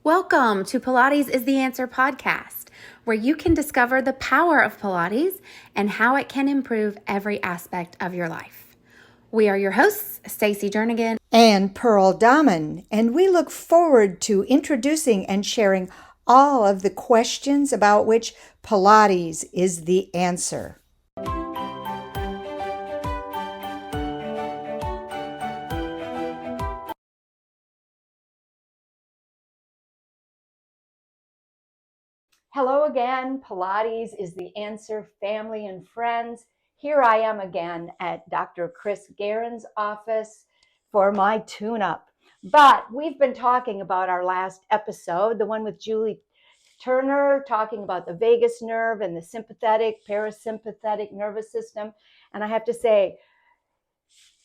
Welcome to Pilates is the Answer podcast, where you can discover the power of Pilates and how it can improve every aspect of your life. We are your hosts, Stacey Jernigan and Pearl Dahmen, and we look forward to introducing and sharing all of the questions about which Pilates is the answer. Hello again, Pilates is the answer, family and friends. Here I am again at Dr. Chris Gehron's office for my tune-up. But we've been talking about our last episode, the one with Julie Turner, talking about the vagus nerve and the sympathetic, parasympathetic nervous system. And I have to say,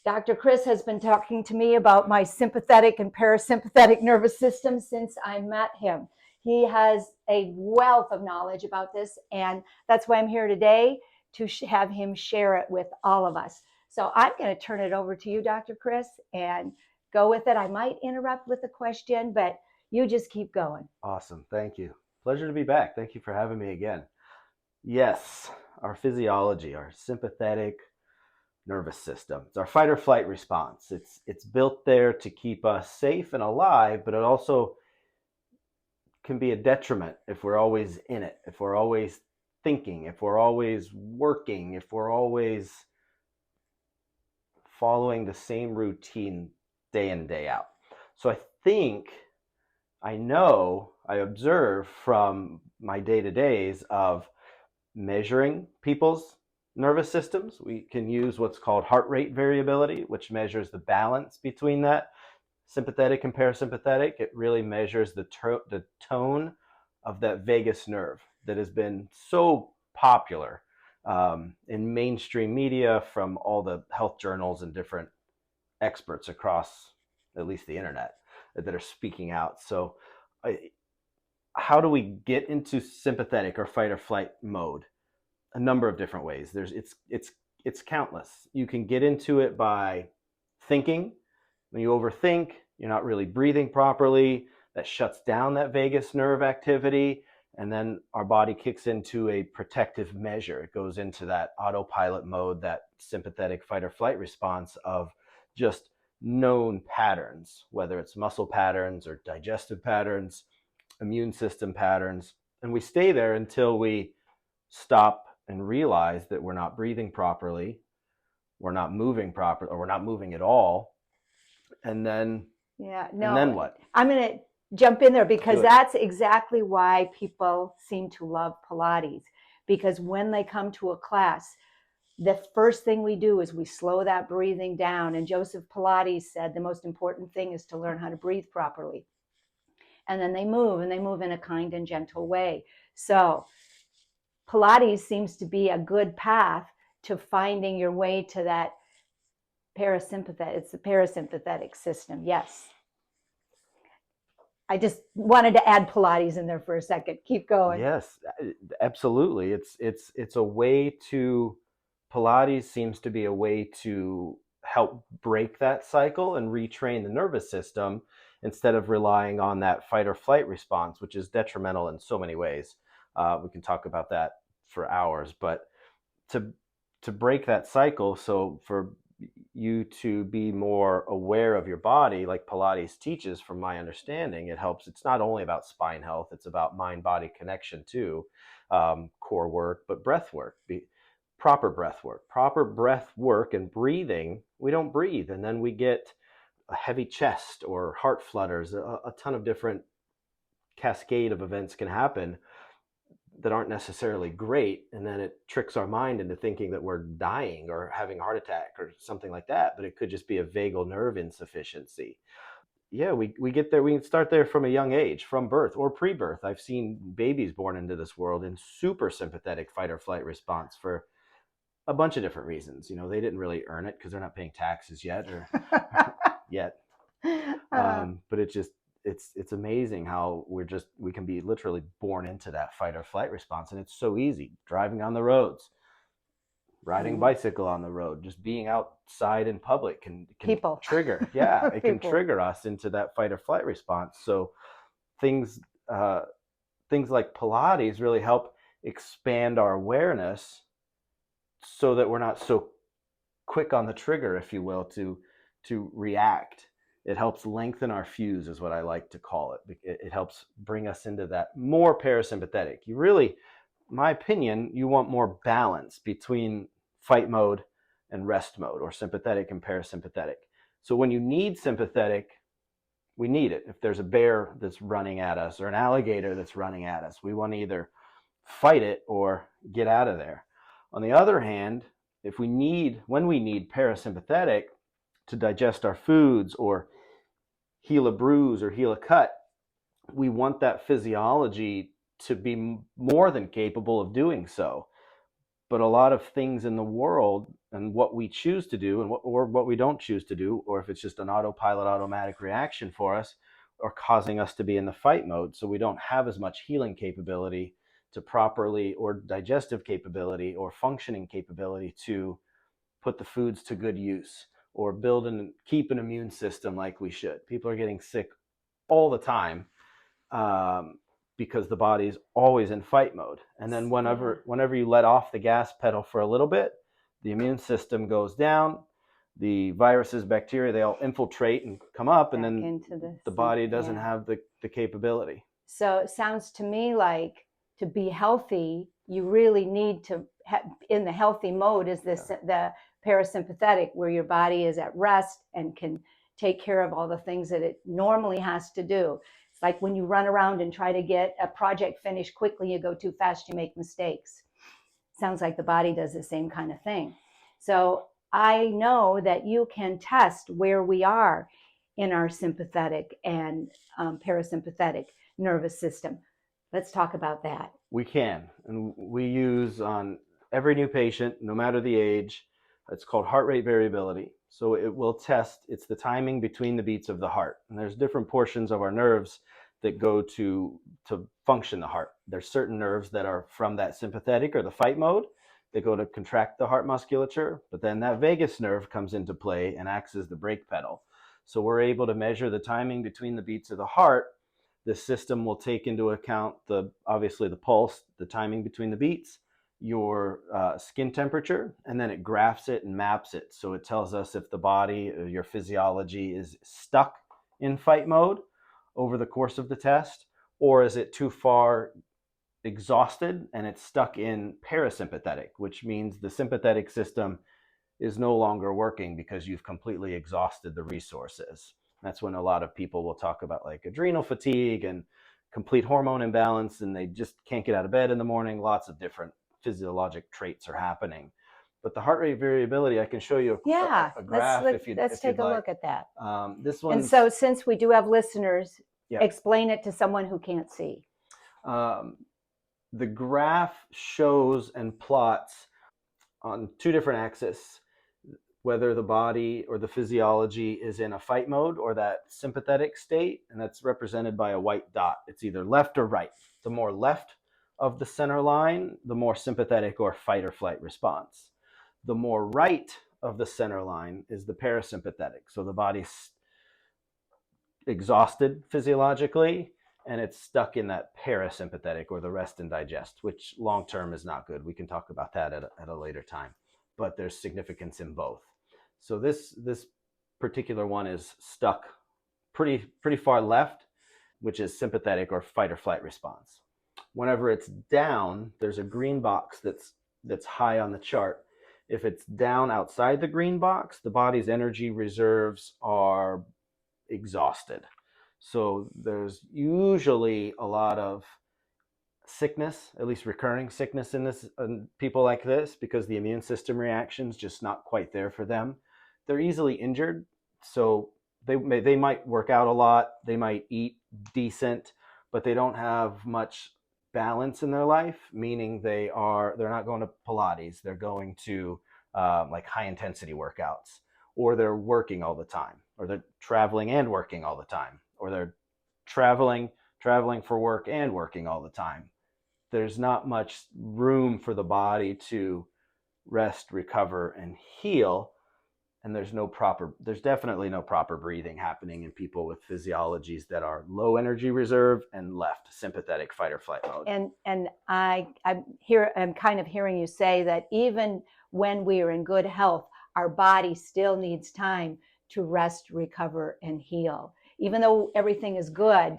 Dr. Chris has been talking to me about my sympathetic and parasympathetic nervous system since I met him. He has a wealth of knowledge about this, and that's why I'm here today to have him share it with all of us. So I'm going to turn it over to you, Dr. Chris, and go with it. I might interrupt with a question, but you just keep going. Awesome. Thank you. Pleasure to be back. Thank you for having me again. Yes, our physiology, our sympathetic nervous system. It's our fight or flight response. It's built there to keep us safe and alive, but it also can be a detriment if we're always in it, if we're always thinking, if we're always working, if we're always following the same routine day in, day out. So I observe from my day-to-days of measuring people's nervous systems. We can use what's called heart rate variability, which measures the balance between that sympathetic and parasympathetic. It really measures the tone of that vagus nerve that has been so popular in mainstream media from all the health journals and different experts across at least the internet that are speaking out. So how do we get into sympathetic or fight or flight mode? A number of different ways. It's countless. You can get into it by thinking. When you overthink, you're not really breathing properly. That shuts down that vagus nerve activity, and then our body kicks into a protective measure. It goes into that autopilot mode, that sympathetic fight or flight response of just known patterns, whether it's muscle patterns or digestive patterns, immune system patterns, and we stay there until we stop and realize that we're not breathing properly, we're not moving properly, or we're not moving at all. And then, and then what? I'm going to jump in there because that's exactly why people seem to love Pilates. Because when they come to a class, the first thing we do is we slow that breathing down. And Joseph Pilates said the most important thing is to learn how to breathe properly. And then they move, and they move in a kind and gentle way. So Pilates seems to be a good path to finding your way to that parasympathetic. It's the parasympathetic system. Yes. I just wanted to add Pilates in there for a second. Keep going. Yes, absolutely. It's a way to, Pilates seems to be a way to help break that cycle and retrain the nervous system instead of relying on that fight or flight response, which is detrimental in so many ways. We can talk about that for hours, but to break that cycle, so for you to be more aware of your body, like Pilates teaches, from my understanding, it helps. It's not only about spine health, it's about mind-body connection too, core work, but breath work, proper breath work and breathing. We don't breathe, and then we get a heavy chest or heart flutters. A ton of different cascade of events can happen that aren't necessarily great, and then it tricks our mind into thinking that we're dying or having a heart attack or something like that, but it could just be a vagal nerve insufficiency. Yeah, we get there, we can start there from a young age, from birth or pre-birth. I've seen babies born into this world in super sympathetic fight or flight response for a bunch of different reasons. You know, they didn't really earn it because they're not paying taxes yet or but it's amazing how we can be literally born into that fight or flight response. And it's so easy. Driving on the roads, riding a bicycle on the road, just being outside in public can trigger. Yeah, it can trigger us into that fight or flight response. So things things like Pilates really help expand our awareness so that we're not so quick on the trigger, if you will, to react. It helps lengthen our fuse, is what I like to call it. It helps bring us into that more parasympathetic. You really, in my opinion, you want more balance between fight mode and rest mode, or sympathetic and parasympathetic. So when you need sympathetic, we need it. If there's a bear that's running at us or an alligator that's running at us, we want to either fight it or get out of there. On the other hand, when we need parasympathetic to digest our foods or heal a bruise or heal a cut, we want that physiology to be more than capable of doing so. But a lot of things in the world and what we choose to do or what we don't choose to do, or if it's just an autopilot automatic reaction for us, are causing us to be in the fight mode. So we don't have as much healing capability to properly, or digestive capability or functioning capability to put the foods to good use or build and keep an immune system like we should. People are getting sick all the time because the body's always in fight mode. And then whenever you let off the gas pedal for a little bit, the immune system goes down, the viruses, bacteria, they all infiltrate and come up, and then the body doesn't have the capability. So it sounds to me like to be healthy, you really need to, in the healthy mode is the parasympathetic, where your body is at rest and can take care of all the things that it normally has to do. It's like when you run around and try to get a project finished quickly, you go too fast, you make mistakes. Sounds like the body does the same kind of thing. So I know that you can test where we are in our sympathetic and parasympathetic nervous system. Let's talk about that. We can, and we use on every new patient, no matter the age. It's called heart rate variability. So it will test, it's the timing between the beats of the heart. And there's different portions of our nerves that go to function the heart. There's certain nerves that are from that sympathetic or the fight mode. They go to contract the heart musculature, but then that vagus nerve comes into play and acts as the brake pedal. So we're able to measure the timing between the beats of the heart. The system will take into account obviously the pulse, the timing between the beats, your skin temperature, and then it graphs it and maps it. So it tells us if the body, your physiology, is stuck in fight mode over the course of the test, or is it too far exhausted and it's stuck in parasympathetic, which means the sympathetic system is no longer working because you've completely exhausted the resources. That's when a lot of people will talk about like adrenal fatigue and complete hormone imbalance, and they just can't get out of bed in the morning. Lots of different physiologic traits are happening. But the heart rate variability, I can show you a graph if you'd like. Let's take a look at that. This one. And so since we do have listeners, explain it to someone who can't see. The graph shows and plots on two different axes whether the body or the physiology is in a fight mode or that sympathetic state, and that's represented by a white dot. It's either left or right. The more left of the center line, the more sympathetic or fight or flight response. The more right of the center line is the parasympathetic. So the body's exhausted physiologically, and it's stuck in that parasympathetic or the rest and digest, which long term is not good. We can talk about that at a later time, but there's significance in both. So this particular one is stuck pretty far left, which is sympathetic or fight or flight response. Whenever it's down, there's a green box that's high on the chart. If it's down outside the green box, the body's energy reserves are exhausted. So there's usually a lot of sickness, at least recurring sickness in people like this, because the immune system reaction's just not quite there for them. They're easily injured, so they might work out a lot, they might eat decent, but they don't have much balance in their life, meaning they're not going to Pilates, they're going to like high intensity workouts, or they're working all the time, or they're traveling and working all the time, or they're traveling for work and working all the time. There's not much room for the body to rest, recover, and heal. and there's definitely no proper breathing happening in people with physiologies that are low energy reserve and left sympathetic fight or flight mode. And I'm kind of hearing you say that even when we are in good health, our body still needs time to rest, recover, and heal. Even though everything is good,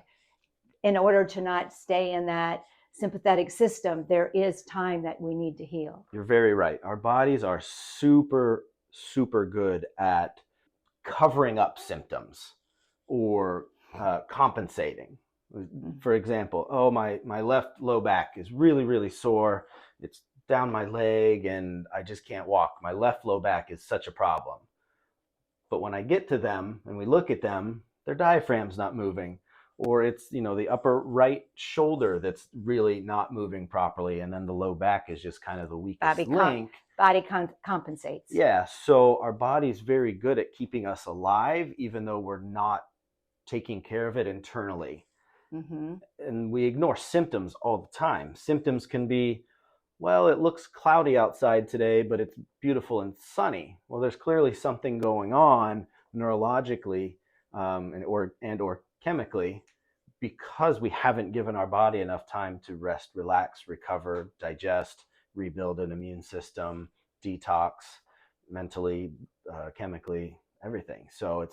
in order to not stay in that sympathetic system, there is time that we need to heal. You're very right. Our bodies are super, super good at covering up symptoms or compensating. For example, oh, my left low back is really, really sore. It's down my leg and I just can't walk. My left low back is such a problem. But when I get to them and we look at them, their diaphragm's not moving. Or it's, the upper right shoulder that's really not moving properly. And then the low back is just kind of the weakest link. Body compensates. Yeah. So our body's very good at keeping us alive, even though we're not taking care of it internally. Mm-hmm. And we ignore symptoms all the time. Symptoms can be, well, it looks cloudy outside today, but it's beautiful and sunny. Well, there's clearly something going on neurologically and or chemically, because we haven't given our body enough time to rest, relax, recover, digest, rebuild an immune system, detox, mentally, chemically, everything. So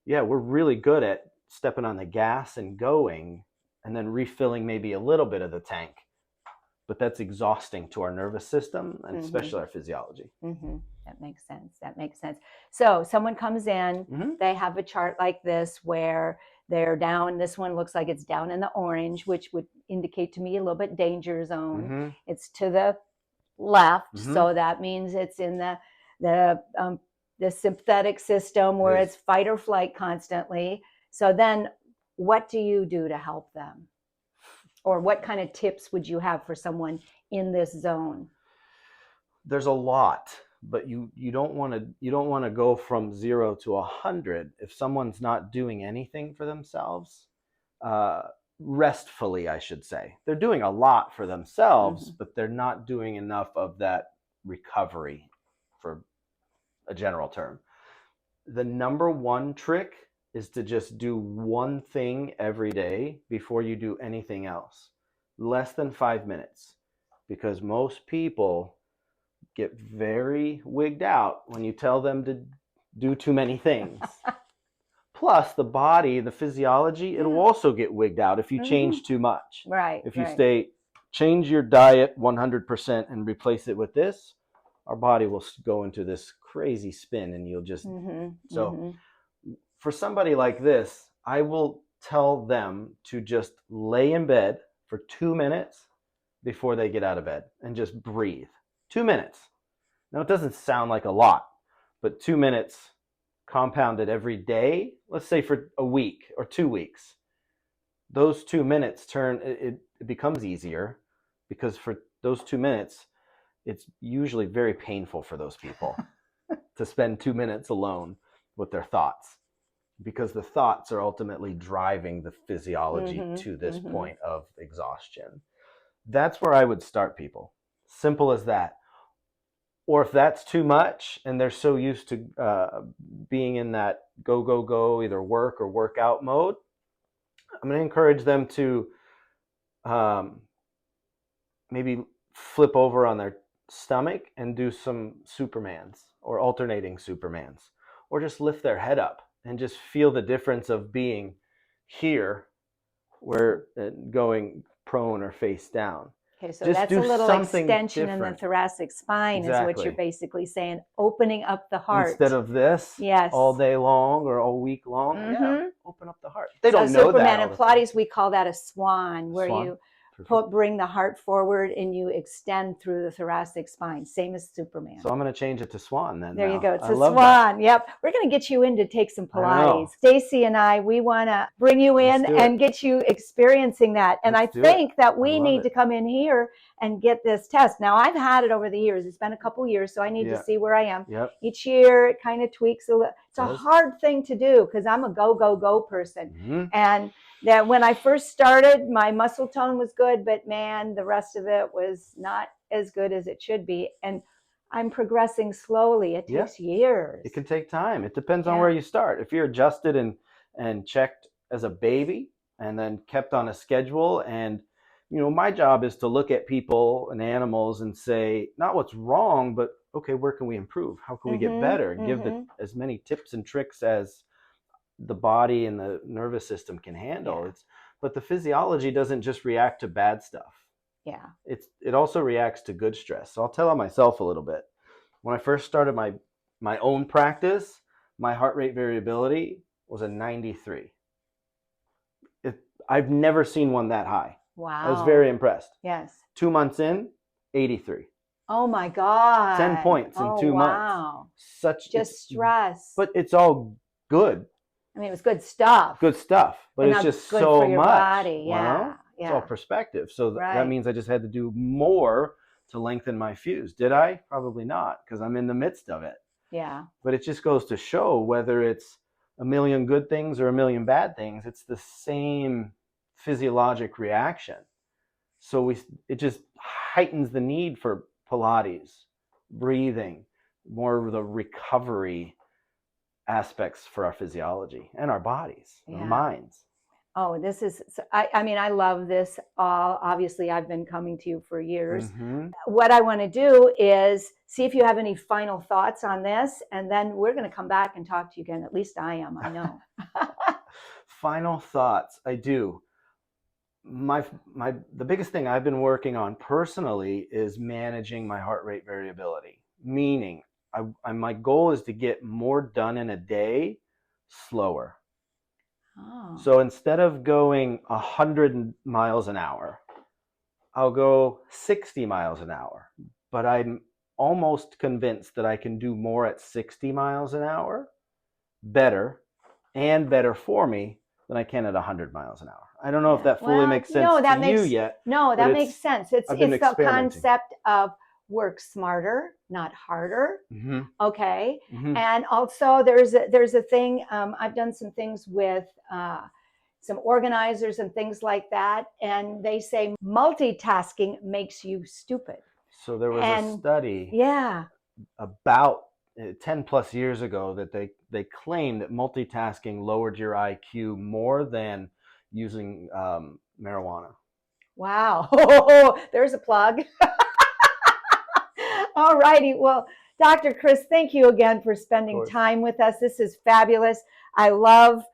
we're really good at stepping on the gas and going, and then refilling maybe a little bit of the tank. But that's exhausting to our nervous system and especially our physiology. Mm-hmm. That makes sense. So someone comes in, they have a chart like this where they're down. This one looks like it's down in the orange, which would indicate to me a little bit danger zone. It's to the left, so that means it's in the sympathetic system where it's fight or flight constantly. So then, what do you do to help them, or what kind of tips would you have for someone in this zone? There's a lot. But you don't want to go from 0 to 100 if someone's not doing anything for themselves, restfully, I should say. They're doing a lot for themselves, but they're not doing enough of that recovery, for a general term. The number one trick is to just do one thing every day before you do anything else. Less than 5 minutes, because most people get very wigged out when you tell them to do too many things. Plus, the body, the physiology, it'll also get wigged out if you change too much. Right. If you change your diet 100% and replace it with this, our body will go into this crazy spin and you'll just... For somebody like this, I will tell them to just lay in bed for 2 minutes before they get out of bed and just breathe. 2 minutes. Now, it doesn't sound like a lot, but 2 minutes compounded every day, let's say for a week or 2 weeks, those 2 minutes it becomes easier, because for those 2 minutes, it's usually very painful for those people to spend 2 minutes alone with their thoughts, because the thoughts are ultimately driving the physiology to this point of exhaustion. That's where I would start people. Simple as that. Or if that's too much and they're so used to being in that go, go, go, either work or workout mode, I'm going to encourage them to maybe flip over on their stomach and do some Supermans or alternating Supermans, or just lift their head up and just feel the difference of being here where going prone or face down. Okay, so that's a little extension in the thoracic spine, is what you're basically saying, opening up the heart. Instead of this all day long or all week long, open up the heart. They don't know Superman that. In Pilates, we call that a swan, where you bring the heart forward and you extend through the thoracic spine, same as Superman. So I'm going to change it to swan then. There you go. It's a swan. Yep. We're going to get you in to take some Pilates. Stacy and I, we want to bring you in and get you experiencing that. And I think that we need to come in here and get this test. Now, I've had it over the years. It's been a couple years, so I need to see where I am. Each year, it kind of tweaks a little. It's a hard thing to do because I'm a go, go, go person. And that when I first started, my muscle tone was good, but man, the rest of it was not as good as it should be. And I'm progressing slowly. It Yeah. takes years. It can take time. It depends on Yeah. where you start. If you're adjusted and checked as a baby and then kept on a schedule, and my job is to look at people and animals and say not what's wrong, but okay, where can we improve? How can we get better? Give as many tips and tricks as the body and the nervous system can handle. Yeah. But the physiology doesn't just react to bad stuff. Yeah. It also reacts to good stress. So I'll tell on myself a little bit. When I first started my own practice, my heart rate variability was a 93. I've never seen one that high. Wow. I was very impressed. Yes. 2 months in, 83. Oh my God. 10 points in 2 months. Wow. Just stress. But it's all good. I mean, it was good stuff. Good stuff. But it's just good so for your much. body. Yeah. Well, it's all perspective. So Right. that means I just had to do more to lengthen my fuse. Did I? Probably not, because I'm in the midst of it. Yeah. But it just goes to show, whether it's a million good things or a million bad things, it's the same physiologic reaction. So it just heightens the need for Pilates, breathing, more of the recovery aspects for our physiology and our bodies, and our minds. Oh, this is, I mean, I love this. Obviously, I've been coming to you for years. What I want to do is see if you have any final thoughts on this, and then we're going to come back and talk to you again. At least I am, I know. Final thoughts. I do. The biggest thing I've been working on personally is managing my heart rate variability, meaning my goal is to get more done in a day slower. Oh. So instead of going 100 miles an hour, I'll go 60 miles an hour. But I'm almost convinced that I can do more at 60 miles an hour better for me than I can at 100 miles an hour. I don't know if that fully makes sense to you yet. No, that makes sense. It's the concept of work smarter, not harder. Okay. And also there's a thing, I've done some things with some organizers and things like that, and they say multitasking makes you stupid. So there was a study about 10 plus years ago that they claimed that multitasking lowered your IQ more than using marijuana. Wow. There's a plug. All righty. Well, Dr. Chris, thank you again for spending time with us. This is fabulous. I love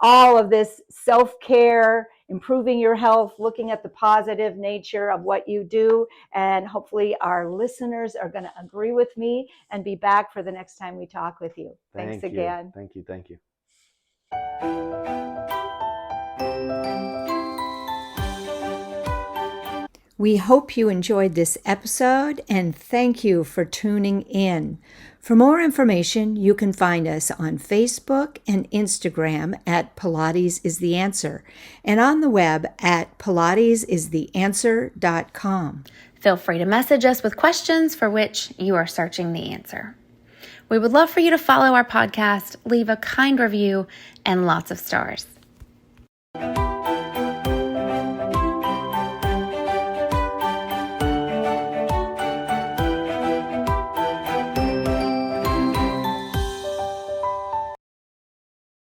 all of this self-care, improving your health, looking at the positive nature of what you do. And hopefully our listeners are going to agree with me and be back for the next time we talk with you. Thanks again. Thank you. Thank you. We hope you enjoyed this episode, and thank you for tuning in. For more information, you can find us on Facebook and Instagram at Pilates is the Answer, and on the web at pilatesistheanswer.com. Feel free to message us with questions for which you are searching the answer. We would love for you to follow our podcast, leave a kind review, and lots of stars.